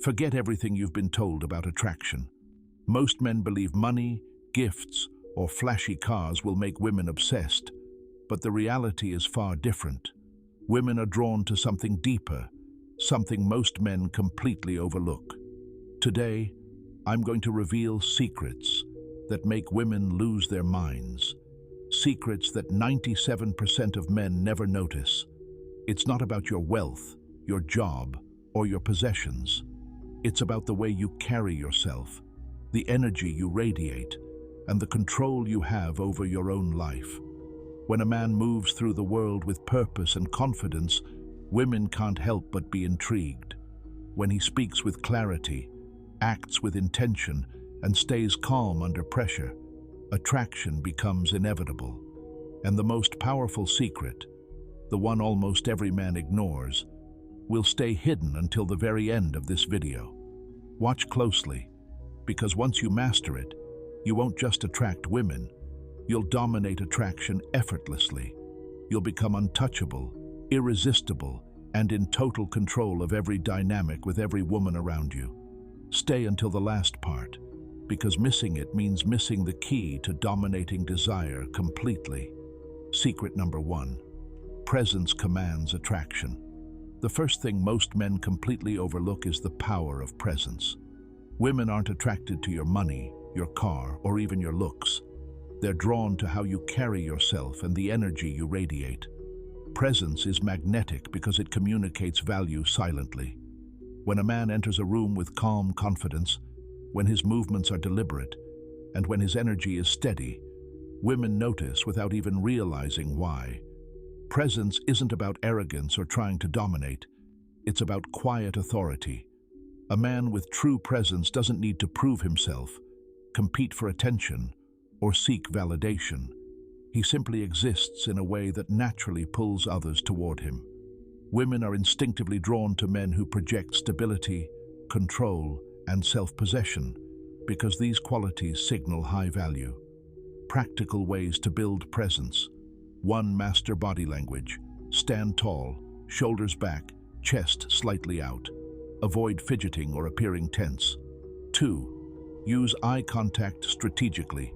Forget everything you've been told about attraction. Most men believe money, gifts, or flashy cars will make women obsessed, but the reality is far different. Women are drawn to something deeper, something most men completely overlook. Today, I'm going to reveal secrets that make women lose their minds. Secrets that 97% of men never notice. It's not about your wealth, your job, or your possessions. It's about the way you carry yourself, the energy you radiate, and the control you have over your own life. When a man moves through the world with purpose and confidence, women can't help but be intrigued. When he speaks with clarity, acts with intention, and stays calm under pressure, attraction becomes inevitable. And the most powerful secret, the one almost every man ignores, will stay hidden until the very end of this video. Watch closely, because once you master it, you won't just attract women, you'll dominate attraction effortlessly. You'll become untouchable, irresistible, and in total control of every dynamic with every woman around you. Stay until the last part, because missing it means missing the key to dominating desire completely. Secret number 1. Presence commands attraction. The first thing most men completely overlook is the power of presence. Women aren't attracted to your money, your car, or even your looks. They're drawn to how you carry yourself and the energy you radiate. Presence is magnetic because it communicates value silently. When a man enters a room with calm confidence, when his movements are deliberate, and when his energy is steady, women notice without even realizing why. Presence isn't about arrogance or trying to dominate. It's about quiet authority. A man with true presence doesn't need to prove himself, compete for attention, or seek validation. He simply exists in a way that naturally pulls others toward him. Women are instinctively drawn to men who project stability, control, and self-possession, because these qualities signal high value. Practical ways to build presence. 1. Master body language. Stand tall, shoulders back, chest slightly out. Avoid fidgeting or appearing tense. 2. Use eye contact strategically.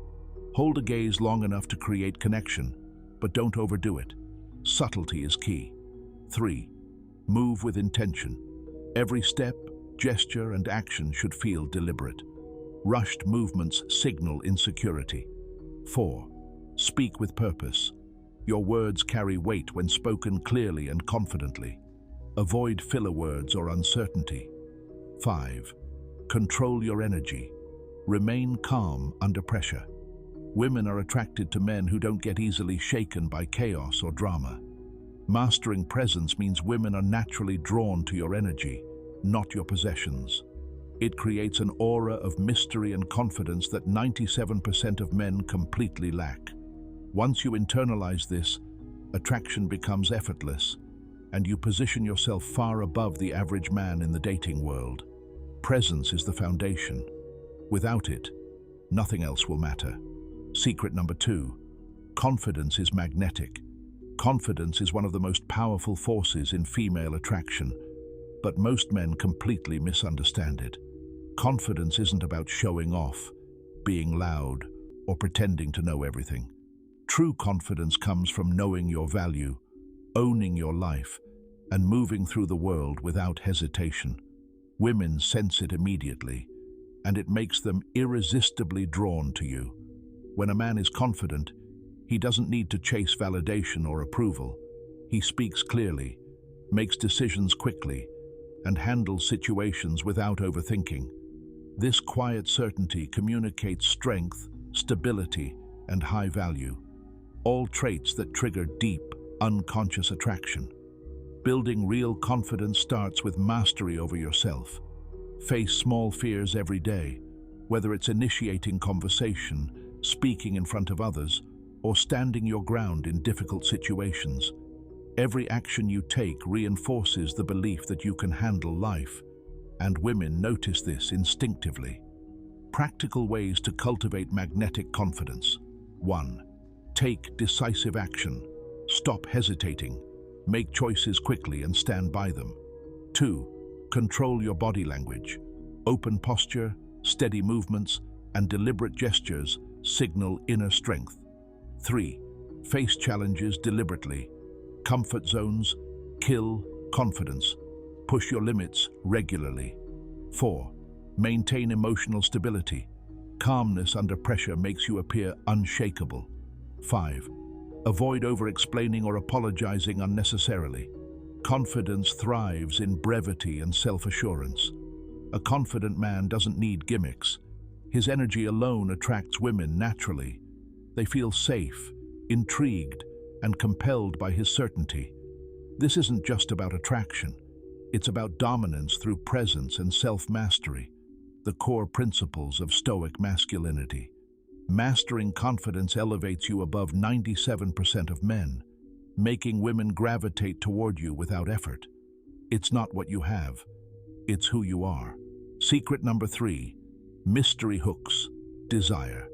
Hold a gaze long enough to create connection, but don't overdo it. Subtlety is key. 3. Move with intention. Every step, gesture, and action should feel deliberate. Rushed movements signal insecurity. 4. Speak with purpose. Your words carry weight when spoken clearly and confidently. Avoid filler words or uncertainty. 5. Control your energy. Remain calm under pressure. Women are attracted to men who don't get easily shaken by chaos or drama. Mastering presence means women are naturally drawn to your energy, not your possessions. It creates an aura of mystery and confidence that 97% of men completely lack. Once you internalize this, attraction becomes effortless, and you position yourself far above the average man in the dating world. Presence is the foundation. Without it, nothing else will matter. Secret number 2. Confidence is magnetic. Confidence is one of the most powerful forces in female attraction, but most men completely misunderstand it. Confidence isn't about showing off, being loud, or pretending to know everything. True confidence comes from knowing your value, owning your life, and moving through the world without hesitation. Women sense it immediately, and it makes them irresistibly drawn to you. When a man is confident, he doesn't need to chase validation or approval. He speaks clearly, makes decisions quickly, and handles situations without overthinking. This quiet certainty communicates strength, stability, and high value, all traits that trigger deep, unconscious attraction. Building real confidence starts with mastery over yourself. Face small fears every day, whether it's initiating conversation, speaking in front of others, or standing your ground in difficult situations. Every action you take reinforces the belief that you can handle life, and women notice this instinctively. Practical ways to cultivate magnetic confidence. 1. Take decisive action. Stop hesitating. Make choices quickly and stand by them. 2. Control your body language. Open posture, steady movements, and deliberate gestures signal inner strength. 3. Face challenges deliberately. Comfort zones kill confidence. Push your limits regularly. 4. Maintain emotional stability. Calmness under pressure makes you appear unshakable. 5. Avoid over-explaining or apologizing unnecessarily. Confidence thrives in brevity and self-assurance. A confident man doesn't need gimmicks. His energy alone attracts women naturally. They feel safe, intrigued, and compelled by his certainty. This isn't just about attraction. It's about dominance through presence and self-mastery, the core principles of Stoic masculinity. Mastering confidence elevates you above 97% of men, making women gravitate toward you without effort. It's not what you have, it's who you are. Secret number 3, mystery hooks, desire.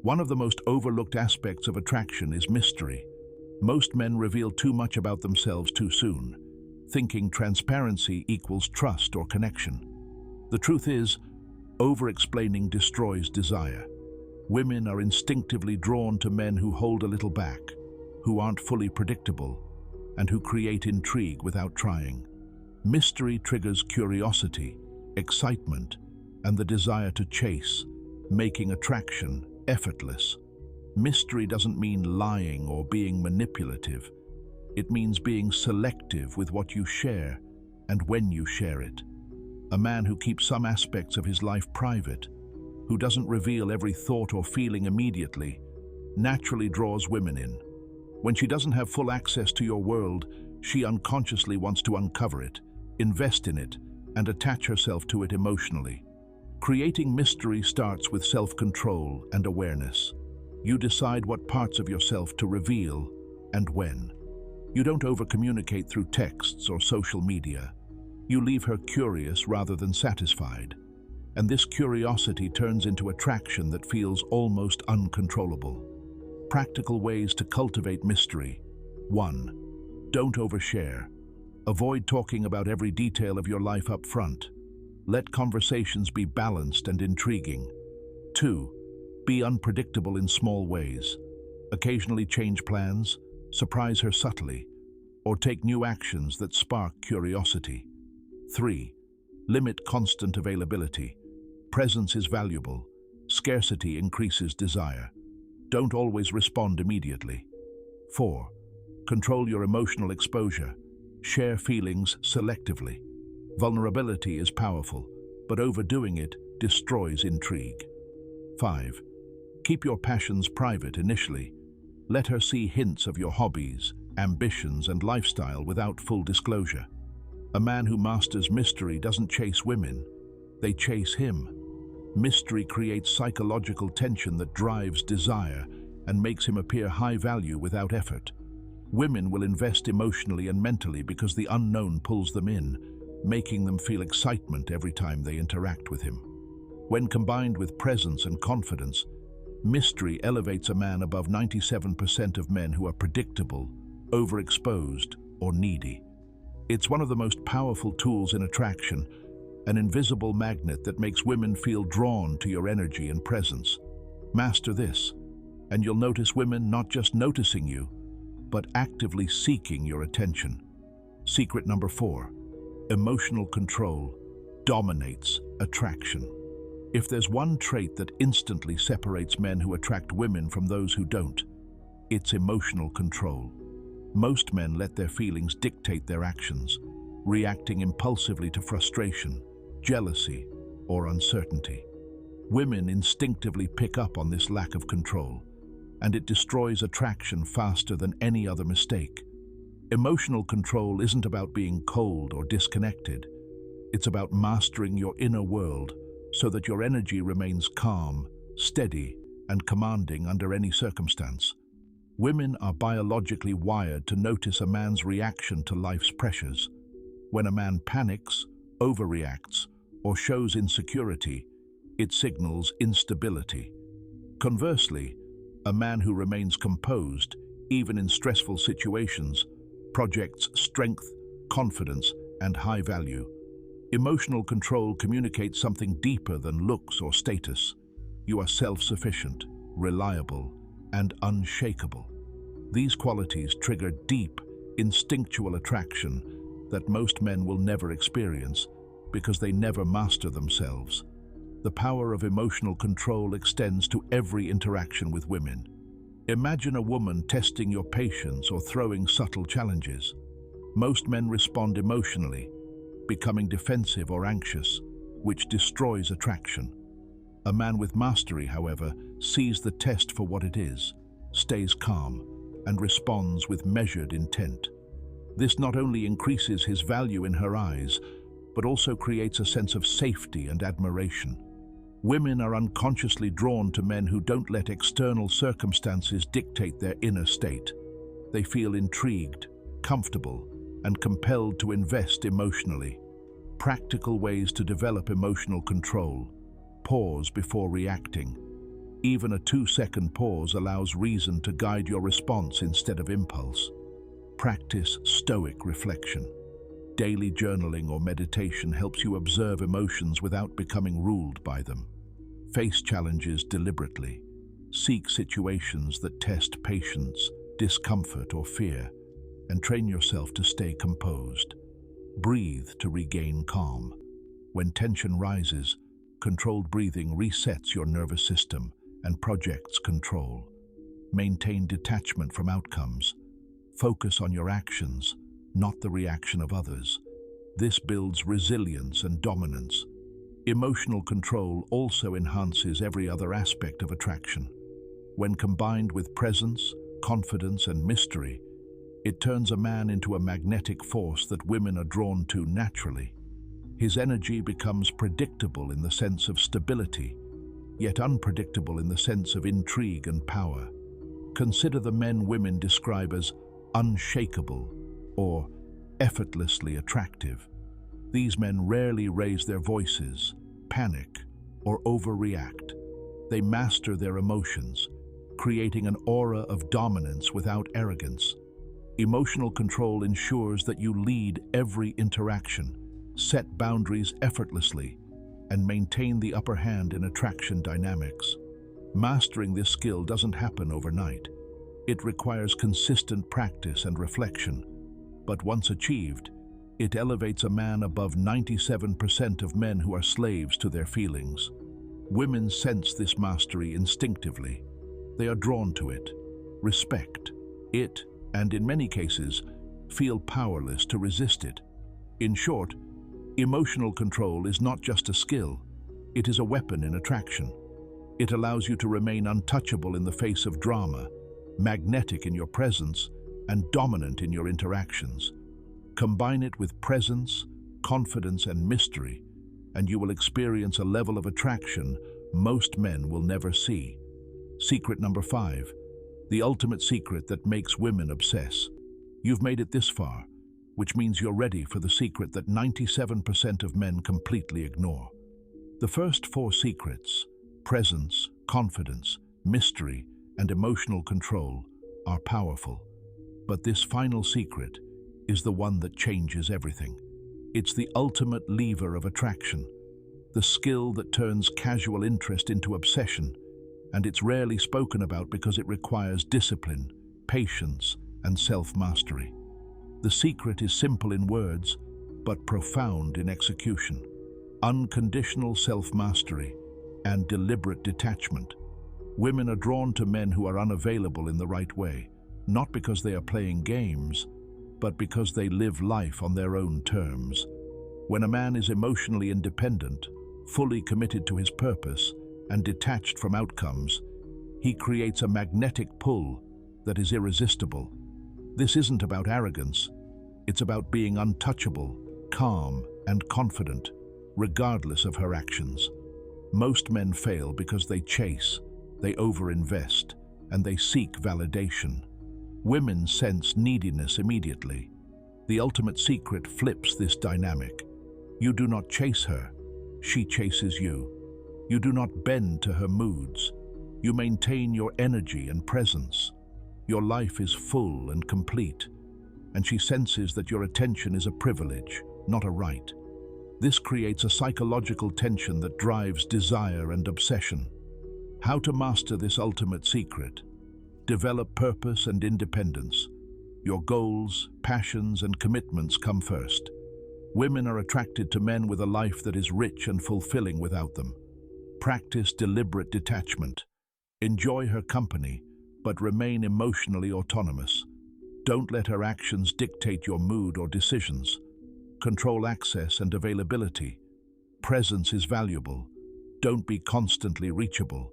One of the most overlooked aspects of attraction is mystery. Most men reveal too much about themselves too soon, thinking transparency equals trust or connection. The truth is, over-explaining destroys desire. Women are instinctively drawn to men who hold a little back, who aren't fully predictable, and who create intrigue without trying. Mystery triggers curiosity, excitement, and the desire to chase, making attraction effortless. Mystery doesn't mean lying or being manipulative. It means being selective with what you share and when you share it. A man who keeps some aspects of his life private, who doesn't reveal every thought or feeling immediately, naturally draws women in. When she doesn't have full access to your world, she unconsciously wants to uncover it, invest in it, and attach herself to it emotionally. Creating mystery starts with self-control and awareness. You decide what parts of yourself to reveal and when. You don't over-communicate through texts or social media. You leave her curious rather than satisfied. And this curiosity turns into attraction that feels almost uncontrollable. Practical ways to cultivate mystery. 1. Don't overshare. Avoid talking about every detail of your life up front. Let conversations be balanced and intriguing. 2. Be unpredictable in small ways. Occasionally change plans, surprise her subtly, or take new actions that spark curiosity. 3. Limit constant availability. Presence is valuable. Scarcity increases desire. Don't always respond immediately. 4. Control your emotional exposure. Share feelings selectively. Vulnerability is powerful, but overdoing it destroys intrigue. 5. Keep your passions private initially. Let her see hints of your hobbies, ambitions, and lifestyle without full disclosure. A man who masters mystery doesn't chase women, they chase him. Mystery creates psychological tension that drives desire and makes him appear high value without effort. Women will invest emotionally and mentally because the unknown pulls them in, making them feel excitement every time they interact with him. When combined with presence and confidence, mystery elevates a man above 97% of men who are predictable, overexposed, or needy. It's one of the most powerful tools in attraction, an invisible magnet that makes women feel drawn to your energy and presence. Master this, and you'll notice women not just noticing you, but actively seeking your attention. Secret number 4, emotional control dominates attraction. If there's one trait that instantly separates men who attract women from those who don't, it's emotional control. Most men let their feelings dictate their actions, reacting impulsively to frustration, jealousy, or uncertainty. Women instinctively pick up on this lack of control, and it destroys attraction faster than any other mistake. Emotional control isn't about being cold or disconnected. It's about mastering your inner world so that your energy remains calm, steady, and commanding under any circumstance. Women are biologically wired to notice a man's reaction to life's pressures. When a man panics, overreacts, or shows insecurity, it signals instability. Conversely, a man who remains composed, even in stressful situations, projects strength, confidence, and high value. Emotional control communicates something deeper than looks or status. You are self-sufficient, reliable, and unshakable. These qualities trigger deep, instinctual attraction that most men will never experience because they never master themselves. The power of emotional control extends to every interaction with women. Imagine a woman testing your patience or throwing subtle challenges. Most men respond emotionally, becoming defensive or anxious, which destroys attraction. A man with mastery, however, sees the test for what it is, stays calm, and responds with measured intent. This not only increases his value in her eyes, but also creates a sense of safety and admiration. Women are unconsciously drawn to men who don't let external circumstances dictate their inner state. They feel intrigued, comfortable, and compelled to invest emotionally. Practical ways to develop emotional control. Pause before reacting. Even a 2-second pause allows reason to guide your response instead of impulse. Practice Stoic reflection. Daily journaling or meditation helps you observe emotions without becoming ruled by them. Face challenges deliberately. Seek situations that test patience, discomfort, or fear, and train yourself to stay composed. Breathe to regain calm. When tension rises, controlled breathing resets your nervous system and projects control. Maintain detachment from outcomes. Focus on your actions, not the reaction of others. This builds resilience and dominance. Emotional control also enhances every other aspect of attraction. When combined with presence, confidence, and mystery, it turns a man into a magnetic force that women are drawn to naturally. His energy becomes predictable in the sense of stability, yet unpredictable in the sense of intrigue and power. Consider the men women describe as unshakable or effortlessly attractive. These men rarely raise their voices, panic, or overreact. They master their emotions, creating an aura of dominance without arrogance. Emotional control ensures that you lead every interaction, set boundaries effortlessly, and maintain the upper hand in attraction dynamics. Mastering this skill doesn't happen overnight. It requires consistent practice and reflection, but once achieved, it elevates a man above 97% of men who are slaves to their feelings. Women sense this mastery instinctively. They are drawn to it, respect it, and in many cases, feel powerless to resist it. In short, emotional control is not just a skill, it is a weapon in attraction. It allows you to remain untouchable in the face of drama, magnetic in your presence, and dominant in your interactions. Combine it with presence, confidence, and mystery, and you will experience a level of attraction most men will never see. Secret number 5. The ultimate secret that makes women obsess. You've made it this far, which means you're ready for the secret that 97% of men completely ignore. The first 4 secrets, presence, confidence, mystery, and emotional control, are powerful. But this final secret is the one that changes everything. It's the ultimate lever of attraction, the skill that turns casual interest into obsession, and it's rarely spoken about because it requires discipline, patience, and self-mastery. The secret is simple in words, but profound in execution. Unconditional self-mastery and deliberate detachment. Women are drawn to men who are unavailable in the right way, not because they are playing games, but because they live life on their own terms. When a man is emotionally independent, fully committed to his purpose, and detached from outcomes, he creates a magnetic pull that is irresistible. This isn't about arrogance, it's about being untouchable, calm, and confident, regardless of her actions. Most men fail because they chase, they overinvest, and they seek validation. Women sense neediness immediately. The ultimate secret flips this dynamic. You do not chase her, she chases you. You do not bend to her moods. You maintain your energy and presence. Your life is full and complete, and she senses that your attention is a privilege, not a right. This creates a psychological tension that drives desire and obsession. How to master this ultimate secret? Develop purpose and independence. Your goals, passions, and commitments come first. Women are attracted to men with a life that is rich and fulfilling without them. Practice deliberate detachment. Enjoy her company, but remain emotionally autonomous. Don't let her actions dictate your mood or decisions. Control access and availability. Presence is valuable. Don't be constantly reachable.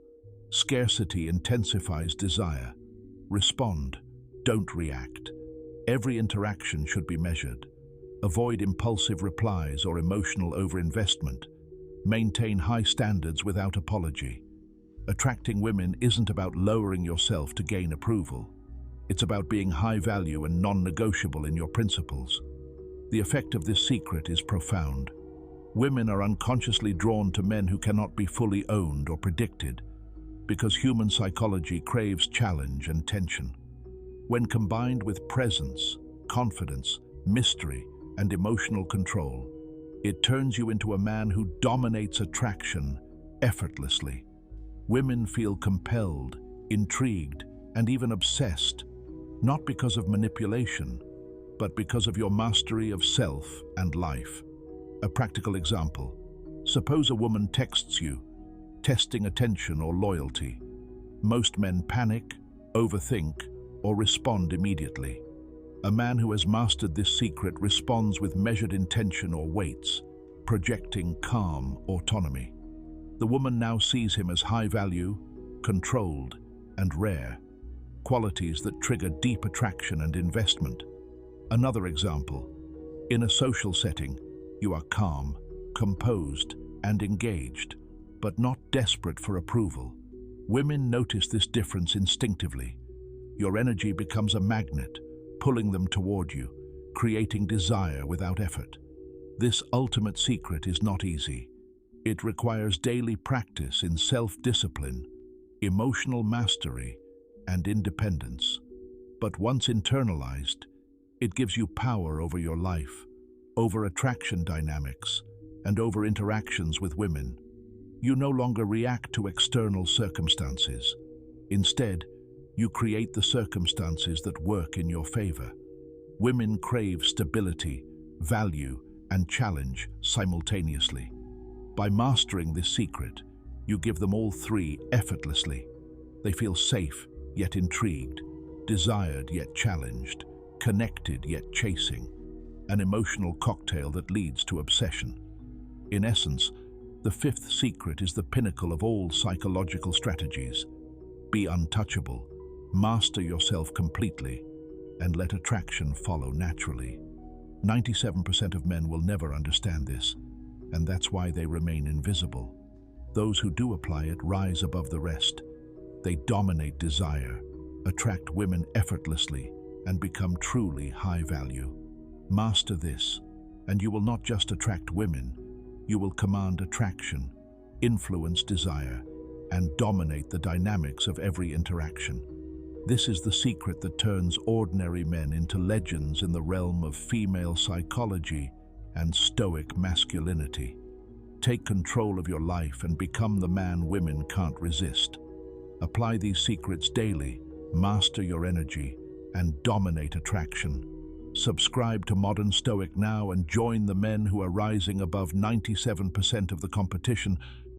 Scarcity intensifies desire. Respond, don't react. Every interaction should be measured. Avoid impulsive replies or emotional overinvestment. Maintain high standards without apology. Attracting women isn't about lowering yourself to gain approval. It's about being high value and non-negotiable in your principles. The effect of this secret is profound. Women are unconsciously drawn to men who cannot be fully owned or predicted, because human psychology craves challenge and tension. When combined with presence, confidence, mystery, and emotional control, it turns you into a man who dominates attraction effortlessly. Women feel compelled, intrigued, and even obsessed, not because of manipulation, but because of your mastery of self and life. A practical example. Suppose a woman texts you, testing attention or loyalty. Most men panic, overthink, or respond immediately. A man who has mastered this secret responds with measured intention or waits, projecting calm autonomy. The woman now sees him as high value, controlled, and rare, qualities that trigger deep attraction and investment. Another example. In a social setting, you are calm, composed, and engaged, but not desperate for approval. Women notice this difference instinctively. Your energy becomes a magnet, pulling them toward you, creating desire without effort. This ultimate secret is not easy. It requires daily practice in self-discipline, emotional mastery, and independence. But once internalized, it gives you power over your life, over attraction dynamics, and over interactions with women. You no longer react to external circumstances. Instead, you create the circumstances that work in your favor. Women crave stability, value, and challenge simultaneously. By mastering this secret, you give them all three effortlessly. They feel safe, yet intrigued, desired, yet challenged, connected, yet chasing, an emotional cocktail that leads to obsession. In essence, the fifth secret is the pinnacle of all psychological strategies. Be untouchable, master yourself completely, and let attraction follow naturally. 97% of men will never understand this, and that's why they remain invisible. Those who do apply it rise above the rest. They dominate desire, attract women effortlessly, and become truly high value. Master this, and you will not just attract women, you will command attraction, influence desire, and dominate the dynamics of every interaction. This is the secret that turns ordinary men into legends in the realm of female psychology and Stoic masculinity. Take control of your life and become the man women can't resist. Apply these secrets daily, master your energy, and dominate attraction. Subscribe to Modern Stoic now and join the men who are rising above 97% of the competition.